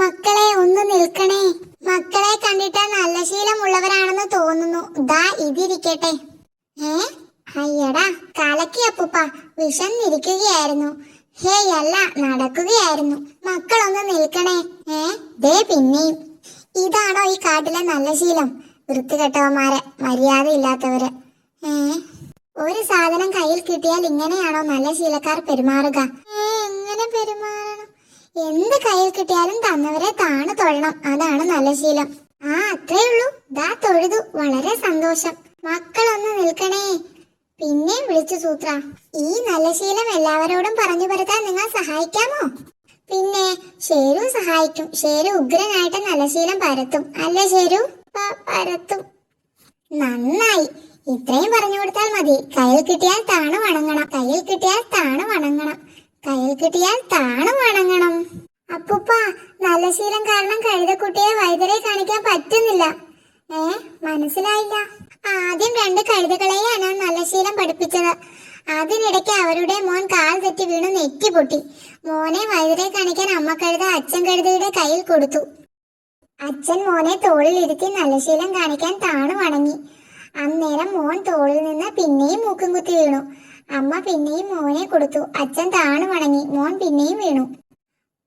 മക്കളെ ഒന്ന് നിൽക്കണേ. മക്കളെ കണ്ടിട്ട് നല്ല ശീലമുള്ളവരാണെന്ന് തോന്നുന്നു. ദാ ഇതിരിക്കട്ടെ. അയ്യടാ കലക്കി അപ്പൂപ്പ, വിശന്നിരിക്കുകയായിരുന്നു. ഹേയ് അല്ല, നടക്കുകയായിരുന്നു. മക്കളൊന്ന് നിൽക്കണേ. ദേ പിന്നെയും. ഇതാണോ ഈ കാട്ടിലെ നല്ല ശീലം? വൃത്തികെട്ടവന്മാരെ, മര്യാദ ഇല്ലാത്തവര്. ഒരു സാധനം കയ്യിൽ കിട്ടിയാൽ ഇങ്ങനെയാണോ നല്ല ശീലക്കാർ പെരുമാറുക? എങ്ങനെ പെരുമാറണം? എന്ത് കയ്യിൽ കിട്ടിയാലും തന്നവരെ താണു തൊഴണം. അതാണ് നല്ല ശീലം. അത്രേ ഉള്ളൂ. ദാ തൊഴുതു. വളരെ സന്തോഷം. മക്കളൊന്ന് നിൽക്കണേ. പിന്നെ വിളിച്ചു സൂത്ര. ഈ നല്ല ശീലം എല്ലാവരോടും പറഞ്ഞു പരത്താൻ നിങ്ങൾ സഹായിക്കാമോ? പിന്നെ ഷേരു സഹായിക്കും. ഷേരു ഉഗ്രനായിട്ട് നല്ല ശീലം പരത്തും. അല്ലേ ഷേരു? പരത്തും. നന്നായി. ഇത്രയും പറഞ്ഞു കൊടുത്താൽ മതി. കയ്യിൽ കിട്ടിയാൽ താണു വണങ്ങണം. കയ്യിൽ കിട്ടിയാൽ താണു വണങ്ങണം. കയ്യിൽ കിട്ടിയാൽ താണു വണങ്ങണം. അപ്പൂപ്പ, നല്ല ശീലം കാരണം കഴുതക്കുട്ടിയെ വൈദ്യരെ കാണിക്കാൻ പറ്റുന്നില്ല. മനസ്സിലായില്ല. ആദ്യം 2 കഴുതകളെയാണ് നല്ല ശീലം പഠിപ്പിച്ചത്. അതിനിടയ്ക്ക് അവരുടെ മോൻ കാൽ തെറ്റി വീണു നെറ്റി പൊട്ടി. മോനെ വൈദ്യരെ കാണിക്കാൻ അമ്മ കഴുത അച്ഛൻ കഴുതയുടെ കയ്യിൽ കൊടുത്തു. അച്ഛൻ മോനെ തോളിൽ ഇരുത്തി നല്ല ശീലം കാണിക്കാൻ താണു വണങ്ങി. അന്നേരം മോൻ തോളിൽ നിന്ന് പിന്നെയും മൂക്കും കുത്തി വീണു. അമ്മ പിന്നെയും മോനെ കൊടുത്തു. അച്ഛൻ താണു വണങ്ങി. മോൻ പിന്നെയും വീണു.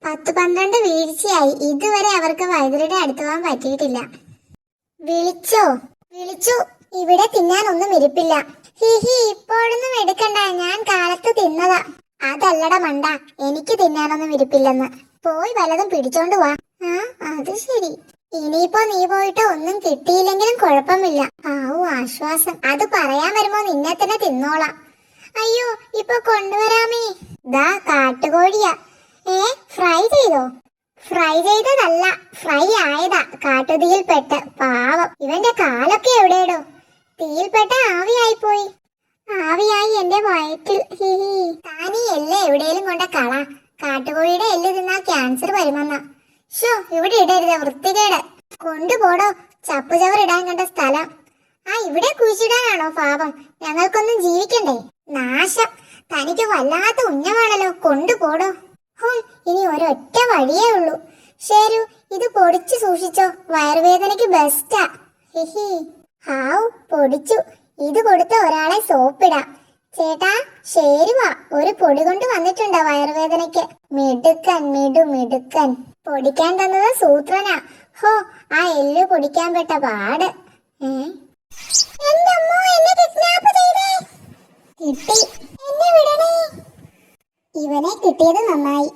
10-12 വീഴ്ചയായി. ഇതുവരെ അവർക്ക് വൈദ്യരുടെ അടുത്ത് പോകാൻ പറ്റിയിട്ടില്ല. വിളിച്ചോ? വിളിച്ചു. ഇവിടെ തിന്നാനൊന്നും ഇരിപ്പില്ല. ഹിഹി, ഇപ്പോഴൊന്നും എടുക്കണ്ട, ഞാൻ കാലത്ത് തിന്നതാ. അതല്ലട മണ്ട, എനിക്ക് തിന്നാനൊന്നും ഇരിപ്പില്ലെന്ന്. പോയി വല്ലതും പിടിച്ചോണ്ട് വാ. അത് ശരി. ഇനിയിപ്പോ നീ പോയിട്ട് ഒന്നും കിട്ടിയില്ലെങ്കിലും കുഴപ്പമില്ല. ആശ്വാസം. അത് പറയാൻ വരുമ്പോ നിന്നെ തന്നെ തിന്നോളാം. അയ്യോ, ഇപ്പൊ കൊണ്ടുവരാമേ. ദാ കാട്ടുകോഴിയാ. ഫ്രൈ ചെയ്തോ? ഫ്രൈ ചെയ്തതല്ല, ഫ്രൈ ആയതാ. കാട്ടുതീയിൽപ്പെട്ട്. പാവം, ഇവന്റെ കാലൊക്കെ എവിടെയിടോ? തീയിൽപ്പെട്ട ആവിയായി പോയി. ആവിയായി എന്റെ വയറ്റിൽ. താനീ എല്ല് എവിടെയും കൊണ്ട കള. കാട്ടുകോഴിയുടെ എല്ല് തിന്നാൽ ക്യാൻസർ വരുമെന്ന. ഇവിടെ ഇടരുത്, വൃത്തികേട്. കൊണ്ടുപോടോ. ചപ്പുചവറിടാൻ കണ്ട സ്ഥലം. ഇവിടെ കുഴിച്ചിടാനാണോ പാപം? ഞങ്ങൾക്കൊന്നും ജീവിക്കണ്ടേ? നാശം. തനിക്ക് വല്ലാത്ത ഉന്നമാണല്ലോ. കൊണ്ടുപോടോ. ഇനി ഒരൊറ്റ വഴിയേ ഉള്ളൂ. ശരു, ഇത് പൊടിച്ചു സൂക്ഷിച്ചോ. വയറുവേദനയ്ക്ക് ബെസ്റ്റാ. പൊടിച്ചു. ഇത് കൊടുത്ത ഒരാളെ സോപ്പിടാം. ചേട്ടാ, ശരുവാ. ഒരു പൊടി കൊണ്ട് വന്നിട്ടുണ്ടോ വയറുവേദനയ്ക്ക്? മിടുക്കൻ, മിടുക്കൻ. പൊടിക്കാൻ തന്നത് സൂത്രനാ. ആ എല്ല് പൊടിക്കാൻ പെട്ട പാട്. കിട്ടി. എന്നെ വിടണേ. ഇവനെ കിട്ടിയത് നന്നായി.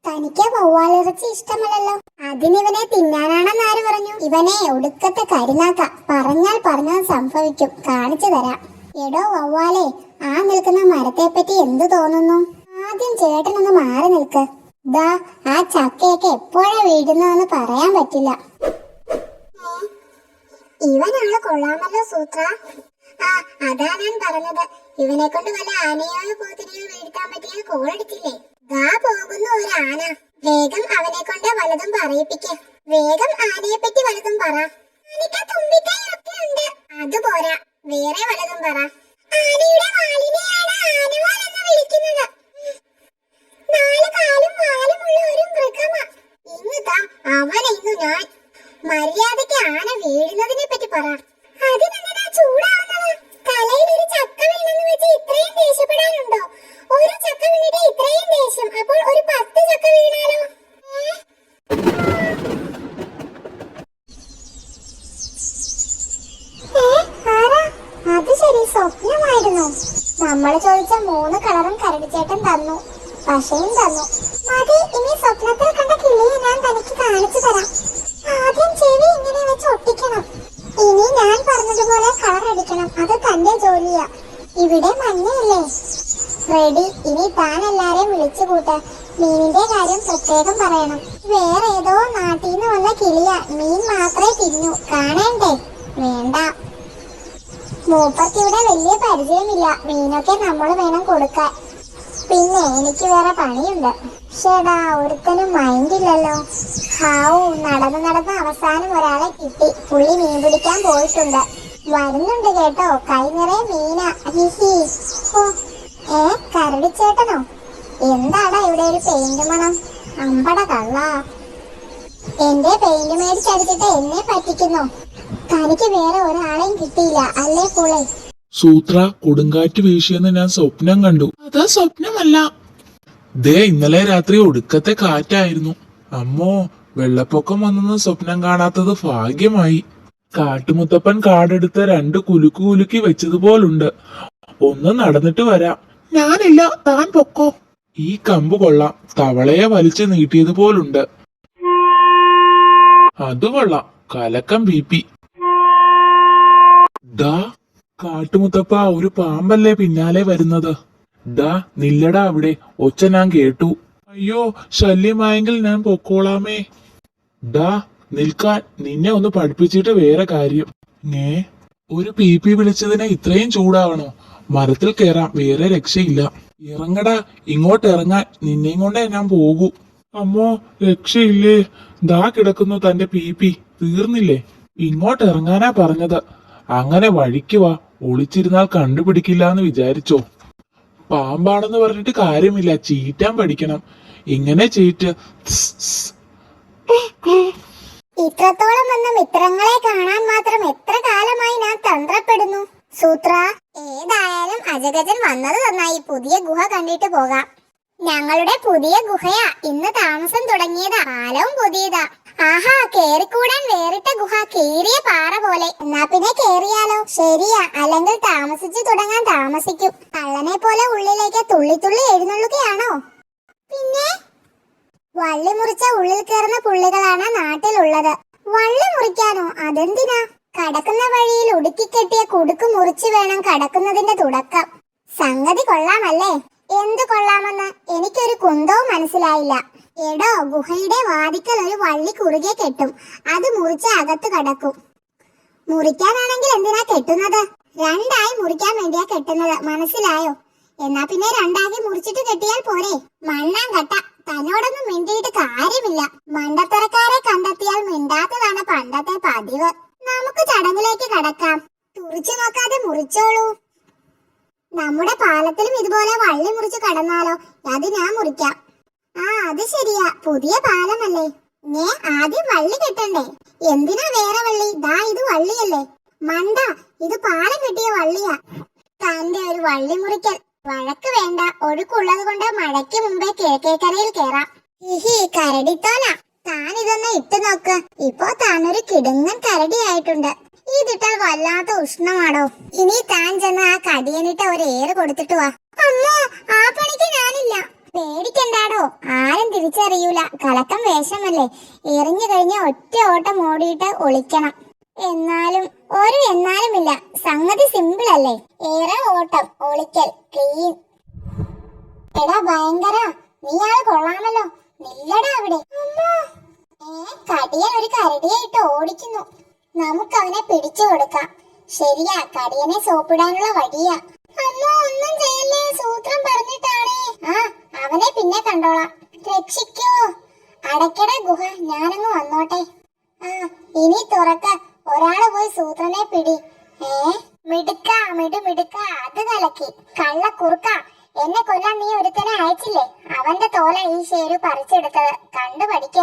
തനിക്ക് വവ്വാലിറച്ചി ഇഷ്ടമല്ലല്ലോ. അതിനിവനെ തിന്നാനാണെന്ന് ആര് പറഞ്ഞു? ഇവനെ ഒടുക്കത്തെ കരിനാക്ക. പറഞ്ഞാൽ പറഞ്ഞത് സംഭവിക്കും. കാണിച്ചു തരാം. എടോ വവ്വാലേ, ആ നിൽക്കുന്ന മരത്തെ പറ്റി എന്തു തോന്നുന്നു? ആദ്യം ചേട്ടനൊന്ന് മാറി നിൽക്ക്. ദാ ആ ചക്കയൊക്കെ എപ്പോഴാ വീഴുന്നതെന്ന് പറയാൻ പറ്റില്ല. ഇവനാള് കൊള്ളാമല്ലോ സൂത്ര. അതാ ഞാൻ പറഞ്ഞത്. ഇവനെ കൊണ്ട് വല്ല ആനയോ പോത്തിനെയോ വീഴ്ത്താൻ പറ്റിയാൽ കോളടിച്ചില്ലേ? ദാ പോകുന്നു ഒരു ആന. വേഗം അവനെ കൊണ്ട് വലതും പറയിപ്പിക്ക. വേഗം ആനയെ പറ്റി വലതും പറ. അത് പോരാ, വേറെ വലതും പറ. ആനയുടെ വാലിനെയാണ് ആനവാൽ എന്ന് വിളിക്കുന്നത്. 4 കാലും വാലുമുള്ള ഒരു മൃഗമാ. അവനെ ഇന്ന് ഞാൻ. മര്യാദയ്ക്ക് ആന വീഴുന്നതിനെ പറ്റി പറ. അതിനെന്തിനാ ചൂടാവുന്നത്? തലയിൽ ഒരു ചക്ക വീണെന്ന് വെച്ച് ഇത്രയും ദേഷ്യപ്പെടാനുണ്ടോ? ഒരു ചക്ക വീണിട്ട് ഇത്രയും ദേഷ്യം. അപ്പോൾ ഒരു 10 ചക്ക വീണാലോ? അത് ശരി, സ്വപ്നമായിരുന്നു. നമ്മൾ ചോദിച്ച 3 കളറും കരടിച്ചേട്ടൻ തന്നു. പശയും തന്നു. മതി, ഇനി സ്വപ്നത്തിൽ കണ്ട കിളിയെ ഞാൻ തനിക്ക് കാണിച്ചു തരാം. ആദ്യം ചെവി ഇങ്ങനെ വെച്ച് ഒട്ടിക്കണം. ഇനി ഞാൻ പറഞ്ഞതുപോലെ കളർ അടിക്കണം. അത് തന്റെ ജോലിയാ. ഇവിടെ മഞ്ഞയില്ലേ? റെഡി. ഇനി താൻ എല്ലാരെയും വിളിച്ചു കൂട്ട. മീനിന്റെ കാര്യം പ്രത്യേകം പറയണം. വേറെ ഏതോ നാട്ടിന്ന് വന്ന കിളിയാ. മീൻ മാത്രമേ തിന്നു. കാണണ്ടേ? വേണ്ട. മൂപ്പർക്ക് ഇവിടെ വലിയ പരിചയമില്ല. മീനൊക്കെ നമ്മൾ വേണം കൊടുക്കാൻ. പിന്നെ എനിക്ക് വേറെ പണിയുണ്ട്. ഷേടാ, ഒരുത്തനും മൈൻഡില്ലല്ലോ. നടന്ന് അവസാനം ഒരാളെ കിട്ടി. പുള്ളി മീൻ പിടിക്കാൻ പോയിട്ടുണ്ട്. വരുന്നുണ്ട് കേട്ടോ. കൈ നിറയെ മീനാ. കരടിച്ചേട്ടനോ? എന്താടാ ഇവിടെ ഒരു പെയിന്റ് മണം? അമ്പട കള്ള. എന്റെ പെയിന്റ് മേടിച്ചടിച്ചിട്ട് എന്നെ പറ്റിക്കുന്നു. തനിക്ക് വേറെ ഒരാളെയും കിട്ടിയില്ല അല്ലേ പൂളെ? സൂത്ര, കൊടുങ്കാറ്റ് വീശിയെന്ന് ഞാൻ സ്വപ്നം കണ്ടു. അതാ സ്വപ്നമല്ല. ദേ ഇന്നലെ രാത്രി ഒടുക്കത്തെ കാറ്റായിരുന്നു. അമ്മോ, വെള്ളപ്പൊക്കം വന്നെന്ന് സ്വപ്നം കാണാത്തത് ഭാഗ്യമായി. കാട്ടുമുത്തപ്പൻ കാടെടുത്ത് 2 കുലുക്ക് കുലുക്കി വെച്ചതുപോലുണ്ട്. ഒന്ന് നടന്നിട്ട് വരാം. ഞാനില്ല, താൻ പൊക്കോ. ഈ കമ്പ് കൊള്ളാം, തവളയെ വലിച്ചു നീട്ടിയതുപോലുണ്ട്. അത് കൊള്ളാം, കലക്കം ബിപി. ദാ കാട്ടുമുത്തപ്പ, ഒരു പാമ്പല്ലേ പിന്നാലെ വരുന്നത്. ദാ നില്ലടാ അവിടെ, ഒച്ച ഞാൻ കേട്ടു. അയ്യോ, ശല്യമായെങ്കിൽ ഞാൻ പൊക്കോളാമേ. ദാ നിൽക്കാൻ, നിന്നെ ഒന്ന് പഠിപ്പിച്ചിട്ട് വേറെ കാര്യം. ഒരു പി വിളിച്ചതിനെ ഇത്രയും ചൂടാവണോ? മരത്തിൽ കയറാം, വേറെ രക്ഷയില്ല. ഇറങ്ങടാ, ഇങ്ങോട്ട് ഇറങ്ങാൻ, നിന്നെയും കൊണ്ടേ ഞാൻ പോകൂ. അമ്മോ, രക്ഷയില്ലേ? ദാ കിടക്കുന്നു തന്റെ പി തീർന്നില്ലേ? ഇങ്ങോട്ട് ഇറങ്ങാനാ പറഞ്ഞത്. അങ്ങനെ വഴിക്കുവാ, ഒളിച്ചിരുന്നാൽ കണ്ടുപിടിക്കില്ല എന്ന് വിചാരിച്ചോ? പാമ്പാണെന്ന് പറഞ്ഞിട്ട് കാര്യമില്ല, ചീറ്റാൻ പഠിക്കണം. ഇങ്ങനെ ചീറ്റ്. ഇത്രത്തോളം വന്ന മിത്രങ്ങളെ കാണാൻ മാത്രം എത്ര കാലമായി ഞാൻ തന്ത്രപ്പെടുന്നു. സൂത്ര, ഏതായാലും അജഗജൻ വന്നത് നന്നായി. പുതിയ ഗുഹ കണ്ടിട്ട് പോകാം. ഞങ്ങളുടെ പുതിയ ഗുഹയാ, ഇന്ന് താമസം തുടങ്ങിയതാ. കാലവും പുതിയതാ. ആഹാ, കേറിക്കൂടാൻ വേറിട്ട ഗുഹ, കീറിയ പാറ പോലെ. എന്നാ പിന്നെ കേറിയാലോ? ശരിയാ, അല്ലെങ്കിൽ താമസിച്ചു തുടങ്ങാൻ താമസിക്കും. കള്ളനെ പോലെ ഉള്ളിലേക്ക് തുള്ളി തുള്ളി എഴുന്നള്ളുകയാണോ? പിന്നെ വള്ളി മുറിച്ച ഉള്ളിൽ കയറുന്ന പുള്ളികളാണ് നാട്ടിലുള്ളത്. വള്ളി മുറിക്കാനോ? അതെന്തിനാ? കടക്കുന്ന വഴിയിൽ ഉടുക്കിക്കെട്ടിയ കുടുക്ക് മുറിച്ചു വേണം കടക്കുന്നതിന്റെ തുടക്കം. സംഗതി കൊള്ളാമല്ലേ? എന്ത് കൊള്ളാമെന്ന് എനിക്കൊരു കുന്തവും മനസ്സിലായില്ല. എടോ, ഗുഹയുടെ വാതിക്കൽ ഒരു വള്ളി കുറുകെ കെട്ടും. അത് മുറിച്ച് അകത്ത് കടക്കും. മുറിക്കാനാണെങ്കിൽ എന്തിനാ കെട്ടുന്നത്? 2ആയി മുറിക്കാൻ വേണ്ടിയാ കെട്ടുന്നത്, മനസ്സിലായോ? എന്നാ പിന്നെ 2ആക്കി മുറിച്ചിട്ട് കെട്ടിയാൽ പോരെ? മണ്ണാങ്കട്ട, തന്നോടൊന്നും മിണ്ടിയിട്ട് കാര്യമില്ല. മണ്ടത്തരക്കാരെ കണ്ടെത്തിയാൽ മിണ്ടാത്തതാണ് പണ്ടത്തെ പതിവ്. നമുക്ക് ചടങ്ങിലേക്ക് കടക്കാം. തുറിച്ചു നോക്കാതെ മുറിച്ചോളൂ. നമ്മുടെ പാലത്തിലും ഇതുപോലെ വള്ളി മുറിച്ച് കടന്നാലോ? അത് ഞാൻ മുറിക്കാം. ആ, അത് ശരിയാ, പുതിയ പാലമല്ലേ. ആദ്യം വള്ളി കെട്ടണ്ടേ? എന്തിനാ വേറെ വള്ളി? ദാ ഇത് വള്ളിയല്ലേ മണ്ട, ഇത് പാലം കെട്ടിയ വള്ളിയാ. തന്റെ ഒരു വള്ളി മുറിക്കൽ. വഴക്ക് വേണ്ട, ഒഴുക്കുള്ളത് കൊണ്ട് മഴയ്ക്ക് മുമ്പേ കിഴക്കേക്കരയിൽ കേറാം. ഹിഹി, കരടിത്തോല, താൻ ഇതൊന്ന് ഇട്ട് നോക്ക്. ഇപ്പോ താനൊരു കിടുങ്ങൻ കരടിയായിട്ടുണ്ട്. ഇതിട്ടാൽ വല്ലാത്ത ഉഷ്ണമാണോ? ഇനി താൻ ചെന്ന് ആ കടിയനിട്ട് ഒരു ഏറ് കൊടുത്തിട്ട് വാ. അമ്മോ, ആ പണിക്ക് ഞാനില്ല. പേടിക്കണ്ടാടോ, ആരും തിരിച്ചറിയൂല. കലക്കം വേഷമല്ലേ. എറിഞ്ഞു കഴിഞ്ഞ ഒറ്റ ഓട്ടം ഓടിയിട്ട് ഒളിക്കണം. എന്നാലുമില്ല, സംഗതി സിമ്പിൾ അല്ലേ? ഏറെ ഓട്ടം, ഒളിക്കൽ, ക്ലീൻ. എടാ ഭയങ്കര, നീയാള് കൊള്ളാമല്ലോ. നില്ലടാ അവിടെ. കടിയൻ ഒരു കരടിയെ ഇട്ട് ഓടിക്കുന്നു. നമുക്ക് അവനെ പിടിച്ചു കൊടുക്കാം. ശരിയാ, കടിയനെ സോപ്പിടാനുള്ള വഴിയാ. അമ്മോ, ഒന്നും ചെയ്യല്ലേ, സൂത്രം പറഞ്ഞിട്ടാണേ. ആ, അവനെ പിന്നെ കണ്ടോളാം. രക്ഷിക്കോ. അടയ്ക്കട ഗുഹ, ഞാനങ്ങ് വന്നോട്ടെ. ആ, ഇനി തുറക്ക. ഒരാള് പോയി സൂത്രനെ പിടി. മിടുക്ക, മിടുക്ക, അത് കലക്കി. കള്ള കുറുക്ക, എന്നെ കൊല്ലാൻ നീ ഒരുത്തനെ അയച്ചില്ലേ? അവന്റെ തോല ഈ ശേരു പറിച്ചെടുത്തത്. കണ്ടു പഠിക്ക.